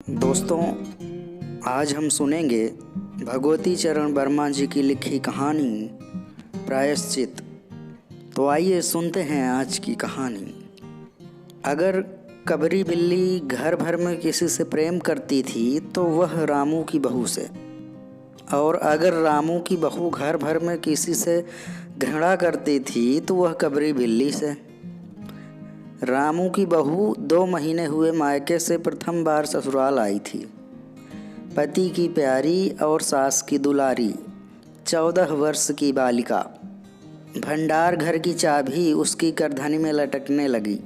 दोस्तों, आज हम सुनेंगे भगवती चरण वर्मा जी की लिखी कहानी प्रायश्चित। तो आइए सुनते हैं आज की कहानी। अगर कबरी बिल्ली घर भर में किसी से प्रेम करती थी तो वह रामू की बहू से, और अगर रामू की बहू घर भर में किसी से घृणा करती थी तो वह कबरी बिल्ली से। रामू की बहू 2 महीने हुए मायके से प्रथम बार ससुराल आई थी। पति की प्यारी और सास की दुलारी 14 वर्ष की बालिका। भंडार घर की चाबी उसकी करधनी में लटकने लगी।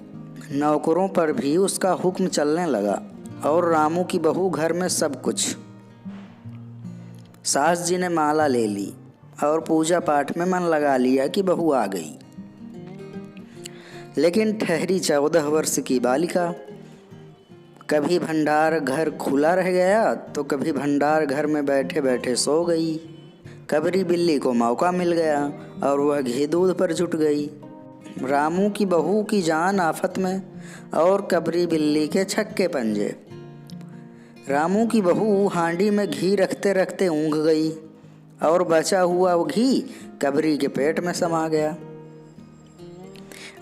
नौकरों पर भी उसका हुक्म चलने लगा और रामू की बहू घर में सब कुछ। सास जी ने माला ले ली और पूजा पाठ में मन लगा लिया कि बहू आ गई। लेकिन ठहरी 14 वर्ष की बालिका। कभी भंडार घर खुला रह गया तो कभी भंडार घर में बैठे बैठे सो गई। कबरी बिल्ली को मौका मिल गया और वह घी दूध पर जुट गई। रामू की बहू की जान आफत में और कबरी बिल्ली के छक्के पंजे। रामू की बहू हांडी में घी रखते रखते ऊँघ गई और बचा हुआ वो घी कबरी के पेट में समा गया।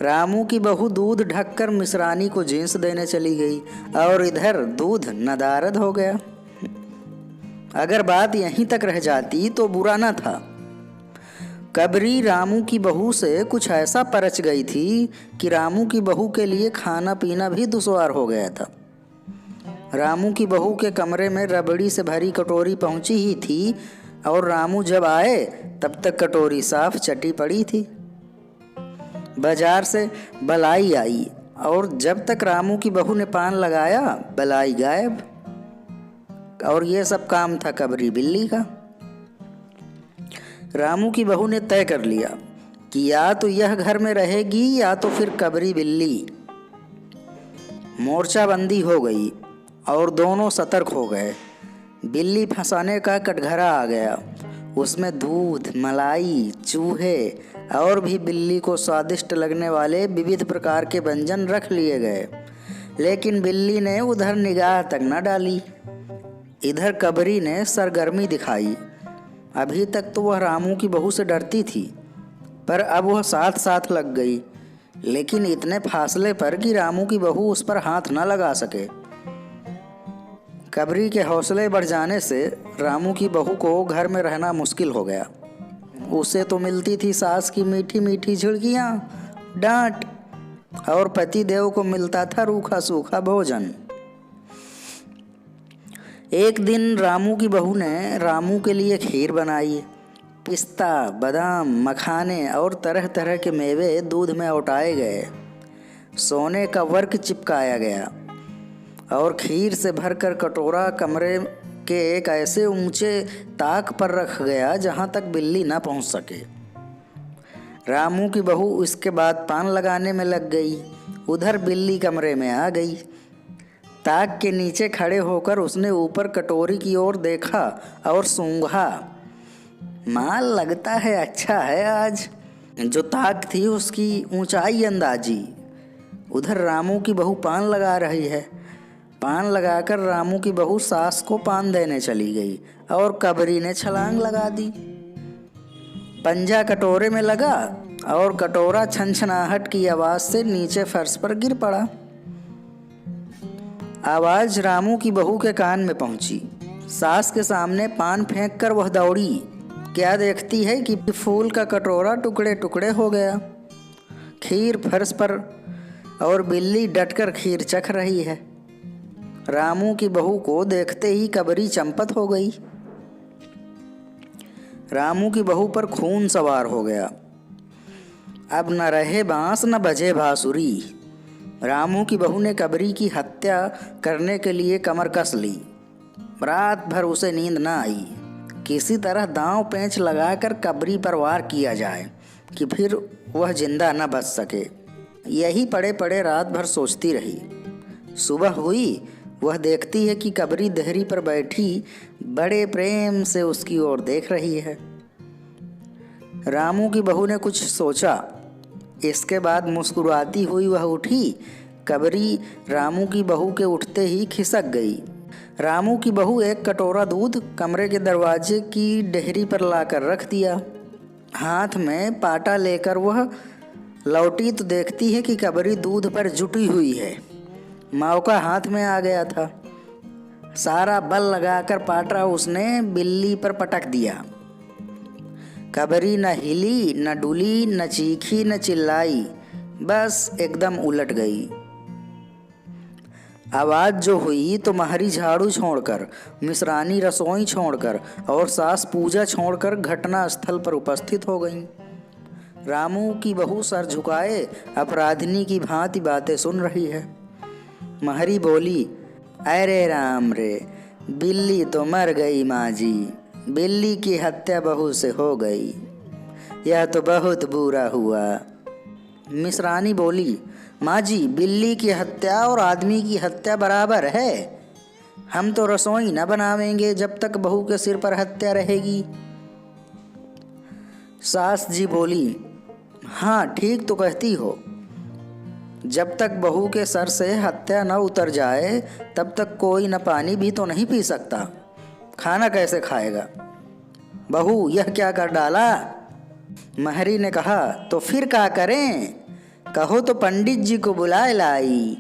रामू की बहू दूध ढककर मिश्रानी को जींस देने चली गई और इधर दूध नदारद हो गया। अगर बात यहीं तक रह जाती तो बुरा न था। कबरी रामू की बहू से कुछ ऐसा परच गई थी कि रामू की बहू के लिए खाना पीना भी दुश्वार हो गया था। रामू की बहू के कमरे में रबड़ी से भरी कटोरी पहुंची ही थी और रामू जब आए तब तक कटोरी साफ चटी पड़ी थी। बाजार से बलाई आई और जब तक रामू की बहू ने पान लगाया बलाई गायब। और ये सब काम था कबरी बिल्ली का। रामू की बहू ने तय कर लिया कि या तो यह घर में रहेगी या तो फिर कबरी बिल्ली। मोर्चाबंदी हो गई और दोनों सतर्क हो गए। बिल्ली फंसाने का कटघरा आ गया। उसमें दूध, मलाई, चूहे और भी बिल्ली को स्वादिष्ट लगने वाले विविध प्रकार के व्यंजन रख लिए गए। लेकिन बिल्ली ने उधर निगाह तक न डाली। इधर कबरी ने सरगर्मी दिखाई। अभी तक तो वह रामू की बहू से डरती थी, पर अब वह साथ साथ लग गई, लेकिन इतने फासले पर कि रामू की बहू उस पर हाथ न लगा सके। कबरी के हौसले बढ़ जाने से रामू की बहू को घर में रहना मुश्किल हो गया। उसे तो मिलती थी सास की मीठी मीठी झिड़कियाँ, डांट, और पति देव को मिलता था रूखा सूखा भोजन। एक दिन रामू की बहू ने रामू के लिए खीर बनाई। पिस्ता, बादाम, मखाने और तरह तरह के मेवे दूध में उटाए गए। सोने का वर्क चिपकाया गया और खीर से भरकर कटोरा कमरे के एक ऐसे ऊंचे ताक पर रख गया जहां तक बिल्ली ना पहुंच सके। रामू की बहू इसके बाद पान लगाने में लग गई। उधर बिल्ली कमरे में आ गई। ताक के नीचे खड़े होकर उसने ऊपर कटोरी की ओर देखा और सूंघा। माल लगता है अच्छा है आज। जो ताक थी उसकी ऊंचाई अंदाजी। उधर रामू की बहू पान लगा रही है। पान लगाकर रामू की बहू सास को पान देने चली गई और कबरी ने छलांग लगा दी। पंजा कटोरे में लगा और कटोरा छनछनाहट की आवाज से नीचे फर्श पर गिर पड़ा। आवाज रामू की बहू के कान में पहुंची। सास के सामने पान फेंक कर वह दौड़ी। क्या देखती है कि फूल का कटोरा टुकड़े टुकड़े हो गया। खीर फर्श पर और बिल्ली डटकर खीर चख रही है। रामू की बहू को देखते ही कबरी चंपत हो गई। रामू की बहू पर खून सवार हो गया। अब न रहे बांस न बजे बांसुरी। रामू की बहू ने कबरी की हत्या करने के लिए कमर कस ली। रात भर उसे नींद न आई। किसी तरह दांव पेंच लगाकर कबरी पर वार किया जाए कि फिर वह जिंदा न बच सके। यही पड़े पड़े रात भर सोचती रही। सुबह हुई, वह देखती है कि कबरी देहरी पर बैठी बड़े प्रेम से उसकी ओर देख रही है। रामू की बहू ने कुछ सोचा। इसके बाद मुस्कुराती हुई वह उठी। कबरी रामू की बहू के उठते ही खिसक गई। रामू की बहू एक कटोरा दूध कमरे के दरवाजे की डेहरी पर लाकर रख दिया। हाथ में पाटा लेकर वह लौटी तो देखती है कि कबरी दूध पर जुटी हुई है। मौका हाथ में आ गया था। सारा बल लगाकर पाटा उसने बिल्ली पर पटक दिया। कबरी न हिली, न डुली, न चीखी, न चिल्लाई, बस एकदम उलट गई। आवाज़ जो हुई तो महरी झाड़ू छोड़कर, मिश्रानी रसोई छोड़कर और सास पूजा छोड़कर घटना स्थल पर उपस्थित हो गईं। रामू की बहू सर झुकाए अपराधिनी की भांति बातें सुन रही है। महरी बोली, अरे राम रे, बिल्ली तो मर गई माँ जी, बिल्ली की हत्या बहू से हो गई, यह तो बहुत बुरा हुआ। मिश्रानी बोली, माँ जी, बिल्ली की हत्या और आदमी की हत्या बराबर है। हम तो रसोई न बनावेंगे जब तक बहू के सिर पर हत्या रहेगी। सास जी बोली, हाँ ठीक तो कहती हो, जब तक बहू के सर से हत्या न उतर जाए तब तक कोई न पानी भी तो नहीं पी सकता, खाना कैसे खाएगा। बहू यह क्या कर डाला? महरी ने कहा, तो फिर क्या करें, कहो तो पंडित जी को बुलाए लाई।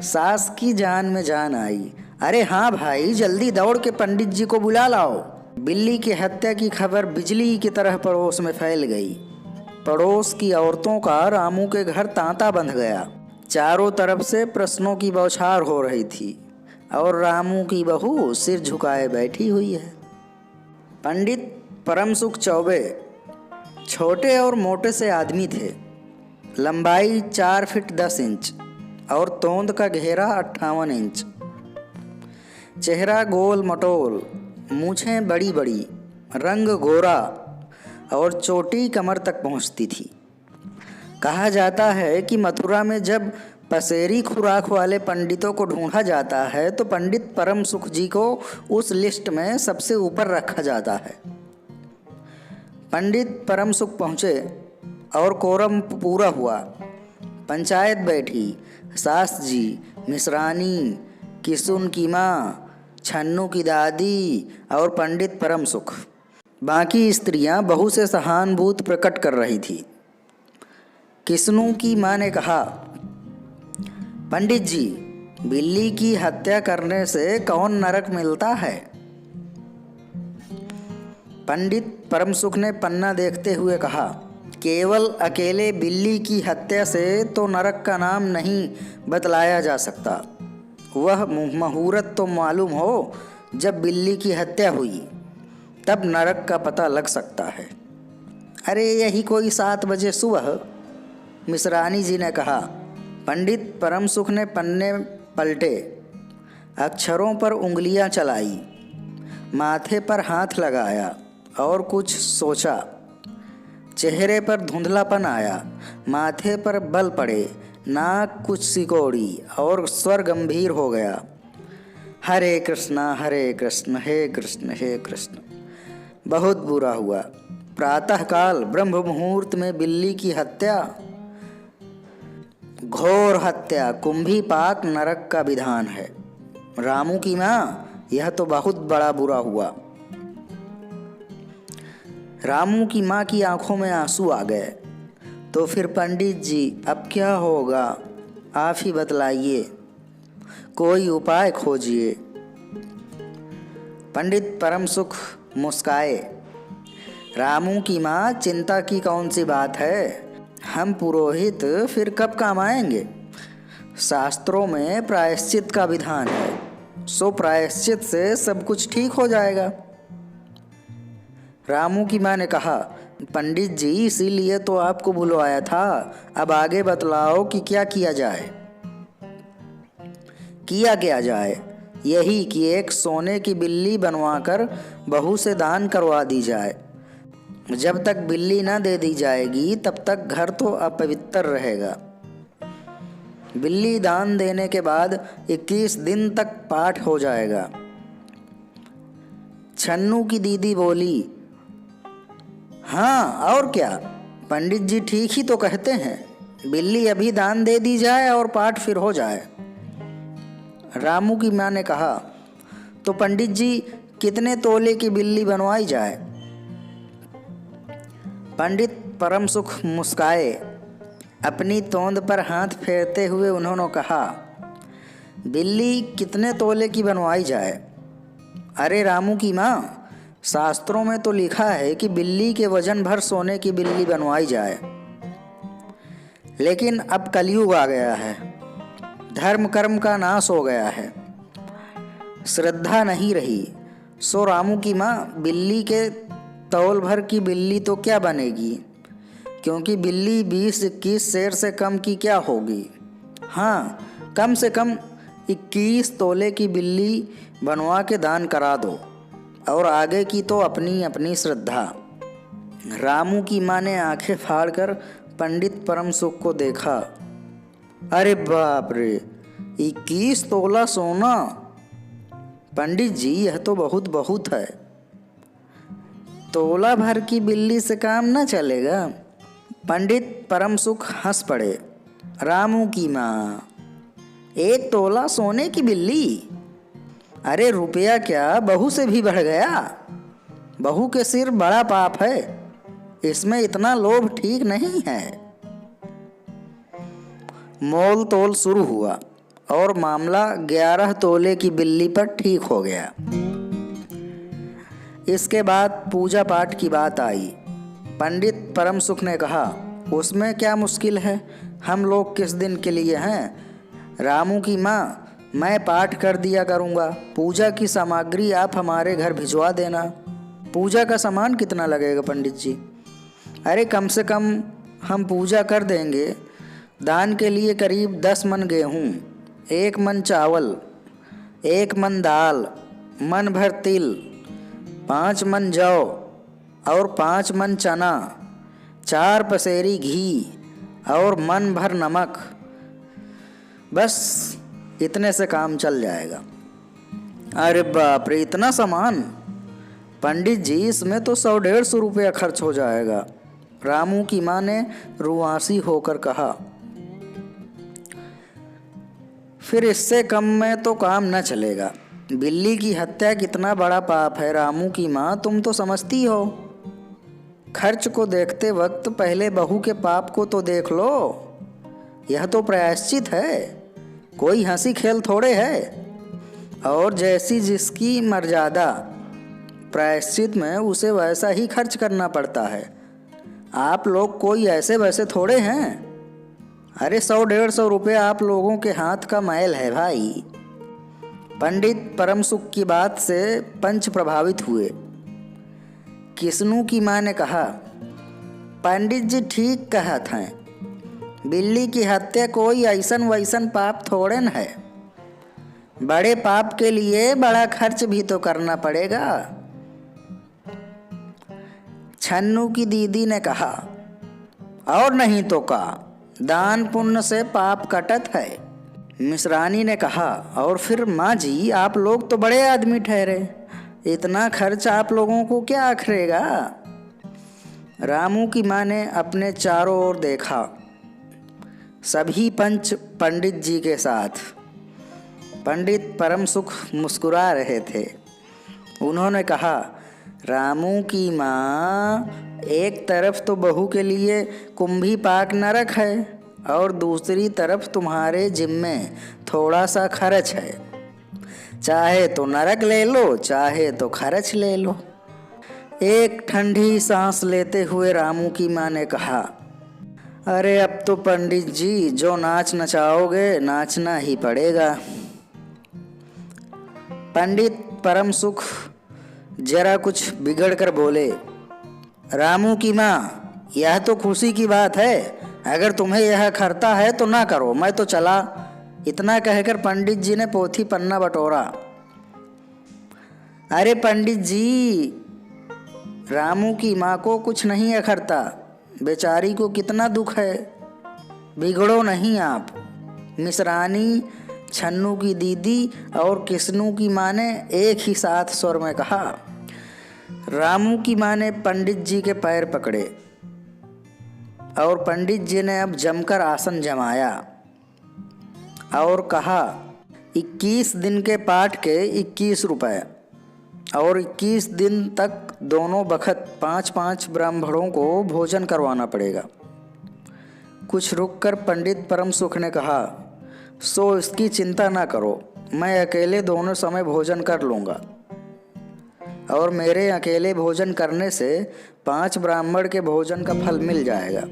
सास की जान में जान आई। अरे हाँ भाई, जल्दी दौड़ के पंडित जी को बुला लाओ। बिल्ली की हत्या की खबर बिजली की तरह पड़ोस में फैल गई। पड़ोस की औरतों का रामू के घर तांता बंध गया। चारों तरफ से प्रश्नों की बौछार हो रही थी और रामू की बहू सिर झुकाए बैठी हुई है। पंडित परमसुख चौबे छोटे और मोटे से आदमी थे। लंबाई 4 फीट 10 इंच और तोंद का घेरा 58 इंच। चेहरा गोल मटोल, मूछें बड़ी बड़ी, रंग गोरा और चोटी कमर तक पहुंचती थी। कहा जाता है कि मथुरा में जब पसेरी खुराक वाले पंडितों को ढूंढा जाता है तो पंडित परम सुख जी को उस लिस्ट में सबसे ऊपर रखा जाता है। पंडित परम सुख पहुँचे और कोरम पूरा हुआ। पंचायत बैठी। सास जी, मिश्रानी, किसुन की माँ, छन्नू की दादी और पंडित परम सुख। बाकी स्त्रियां बहू से सहानुभूति प्रकट कर रही थी। किसनू की माँ ने कहा, पंडित जी, बिल्ली की हत्या करने से कौन नरक मिलता है? पंडित परमसुख ने पन्ना देखते हुए कहा, केवल अकेले बिल्ली की हत्या से तो नरक का नाम नहीं बतलाया जा सकता। वह मुहूर्त तो मालूम हो जब बिल्ली की हत्या हुई, तब नरक का पता लग सकता है। अरे यही कोई 7 बजे सुबह, मिश्रानी जी ने कहा। पंडित परमसुख ने पन्ने पलटे, अक्षरों पर उंगलियां चलाई, माथे पर हाथ लगाया और कुछ सोचा। चेहरे पर धुंधलापन आया, माथे पर बल पड़े, नाक कुछ सिकोड़ी और स्वर गंभीर हो गया। हरे कृष्णा हे कृष्ण हे कृष्ण। बहुत बुरा हुआ। प्रातःकाल ब्रह्म मुहूर्त में बिल्ली की हत्या, घोर हत्या, कुंभी पाक नरक का विधान है। रामू की माँ, यह तो बहुत बड़ा बुरा हुआ। रामू की माँ की आंखों में आंसू आ गए। तो फिर पंडित जी, अब क्या होगा, आप ही बतलाइए, कोई उपाय खोजिए। पंडित परमसुख मुस्काए। रामू की माँ, चिंता की कौन सी बात है, हम पुरोहित फिर कब काम आएंगे। शास्त्रों में प्रायश्चित का विधान है, सो प्रायश्चित से सब कुछ ठीक हो जाएगा। रामू की माँ ने कहा, पंडित जी, इसीलिए तो आपको बुलवाया था, अब आगे बतलाओ कि क्या किया जाए। किया क्या जाए? यही कि एक सोने की बिल्ली बनवाकर बहू से दान करवा दी जाए। जब तक बिल्ली न दे दी जाएगी तब तक घर तो अपवित्र रहेगा। बिल्ली दान देने के बाद 21 दिन तक पाठ हो जाएगा। छन्नू की दीदी बोली, हाँ और क्या, पंडित जी ठीक ही तो कहते हैं, बिल्ली अभी दान दे दी जाए और पाठ फिर हो जाए। रामू की माँ ने कहा, तो पंडित जी कितने तोले की बिल्ली बनवाई जाए? पंडित परम सुख मुस्काए। अपनी तोंद पर हाथ फेरते हुए उन्होंने कहा, बिल्ली कितने तोले की बनवाई जाए? अरे रामू की माँ, शास्त्रों में तो लिखा है कि बिल्ली के वजन भर सोने की बिल्ली बनवाई जाए। लेकिन अब कलयुग आ गया है, धर्म कर्म का नाश हो गया है, श्रद्धा नहीं रही। सो रामू की माँ, बिल्ली के तौल भर की बिल्ली तो क्या बनेगी, क्योंकि बिल्ली 20-21 सेर से कम की क्या होगी। हाँ, कम से कम 21 तोले की बिल्ली बनवा के दान करा दो, और आगे की तो अपनी अपनी श्रद्धा। रामू की माँ ने आंखें फाड़कर पंडित परम सुख को देखा। अरे बाप रे, 21 तोला सोना! पंडित जी, यह तो बहुत बहुत है। तोला भर की बिल्ली से काम न चलेगा। पंडित परम सुख हंस पड़े। रामू की माँ, 1 तोला सोने की बिल्ली? अरे रुपया क्या, बहू से भी बढ़ गया। बहू के सिर बड़ा पाप है, इसमें इतना लोभ ठीक नहीं है। मोल तोल शुरू हुआ और मामला 11 तोले की बिल्ली पर ठीक हो गया। इसके बाद पूजा पाठ की बात आई। पंडित परम सुख ने कहा, उसमें क्या मुश्किल है, हम लोग किस दिन के लिए हैं। रामू की माँ, मैं पाठ कर दिया करूँगा, पूजा की सामग्री आप हमारे घर भिजवा देना। पूजा का सामान कितना लगेगा पंडित जी? अरे कम से कम हम पूजा कर देंगे। दान के लिए करीब 10 मन गेहूँ, 1 मन चावल, 1 मन दाल, मन भर तिल, 5 मन जौ और 5 मन चना, 4 पसेरी घी और मन भर नमक। बस इतने से काम चल जाएगा। अरे बाप रे, इतना सामान! पंडित जी, इसमें तो 100-150 रुपया खर्च हो जाएगा। रामू की माँ ने रुआसी होकर कहा, फिर इससे कम में तो काम न चलेगा। बिल्ली की हत्या कितना बड़ा पाप है रामू की माँ, तुम तो समझती हो। खर्च को देखते वक्त पहले बहू के पाप को तो देख लो। यह तो प्रायश्चित है, कोई हंसी खेल थोड़े है। और जैसी जिसकी मर्यादा, प्रायश्चित में उसे वैसा ही खर्च करना पड़ता है। आप लोग कोई ऐसे वैसे थोड़े हैं। अरे 100-150 रुपये आप लोगों के हाथ का मैल है भाई। पंडित परम सुख की बात से पंच प्रभावित हुए। किस्नू की माँ ने कहा, पंडित जी ठीक कहत हैं, बिल्ली की हत्या कोई ऐसन वैसन पाप थोड़े न है। बड़े पाप के लिए बड़ा खर्च भी तो करना पड़ेगा। छन्नू की दीदी ने कहा, और नहीं तो का, दान पुण्य से पाप कटत है। मिश्रानी ने कहा, और फिर माँ जी, आप लोग तो बड़े आदमी ठहरे, इतना खर्च आप लोगों को क्या आखरेगा। रामू की माँ ने अपने चारों ओर देखा। सभी पंच पंडित जी के साथ। पंडित परम सुख मुस्कुरा रहे थे। उन्होंने कहा, रामू की माँ, एक तरफ तो बहू के लिए कुंभी पाक नरक है और दूसरी तरफ तुम्हारे जिम्मे थोड़ा सा खर्च है। चाहे तो नरक ले लो, चाहे तो खर्च ले लो। एक ठंडी सांस लेते हुए रामू की माँ ने कहा, अरे अब तो पंडित जी जो नाच नचाओगे नाचना ही पड़ेगा। पंडित परम सुख जरा कुछ बिगड़ कर बोले, रामू की माँ, यह तो खुशी की बात है, अगर तुम्हें यह खरता है तो ना करो, मैं तो चला। इतना कहकर पंडित जी ने पोथी पन्ना बटोरा। अरे पंडित जी, रामू की माँ को कुछ नहीं अखरता, बेचारी को कितना दुख है, बिगड़ो नहीं आप। मिश्रानी, छन्नू की दीदी और किस्नू की माँ ने एक ही साथ स्वर में कहा। रामू की माँ ने पंडित जी के पैर पकड़े और पंडित जी ने अब जमकर आसन जमाया और कहा, 21 दिन के पाठ के 21 रुपए और 21 दिन तक दोनों बखत 5-5 ब्राह्मणों को भोजन करवाना पड़ेगा। कुछ रुककर पंडित परम सुख ने कहा, सो इसकी चिंता ना करो, मैं अकेले दोनों समय भोजन कर लूँगा और मेरे अकेले भोजन करने से 5 ब्राह्मण के भोजन का फल मिल जाएगा।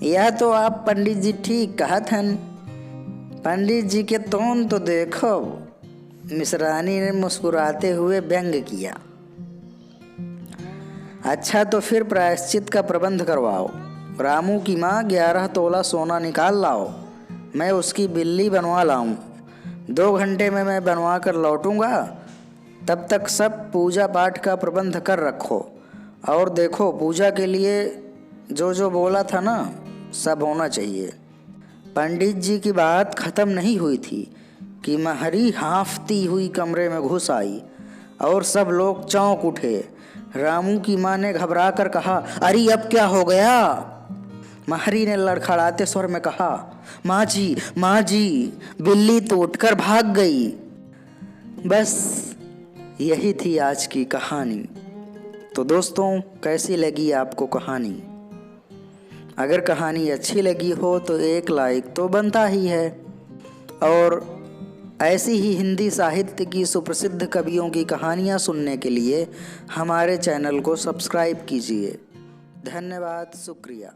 यह तो आप पंडित जी ठीक कहा थन। पंडित जी के तोन तो देखो। मिश्रानी ने मुस्कुराते हुए व्यंग किया। अच्छा तो फिर प्रायश्चित का प्रबंध करवाओ। रामू की माँ 11 तोला सोना निकाल लाओ, मैं उसकी बिल्ली बनवा लाऊं। 2 घंटे में मैं बनवा कर लौटूंगा। तब तक सब पूजा पाठ का प्रबंध कर रखो और देखो पूजा के लिए जो जो बोला था ना सब होना चाहिए। पंडित जी की बात खत्म नहीं हुई थी कि महरी हाँफती हुई कमरे में घुस आई और सब लोग चौंक उठे। रामू की माँ ने घबरा कर कहा, अरे अब क्या हो गया? महरी ने लड़खड़ाते स्वर में कहा, माँ जी, बिल्ली तो उठकर भाग गई। बस यही थी आज की कहानी। तो दोस्तों, कैसी लगी आपको कहानी? अगर कहानी अच्छी लगी हो तो एक लाइक तो बनता ही है और ऐसी ही हिंदी साहित्य की सुप्रसिद्ध कवियों की कहानियाँ सुनने के लिए हमारे चैनल को सब्सक्राइब कीजिए। धन्यवाद, शुक्रिया।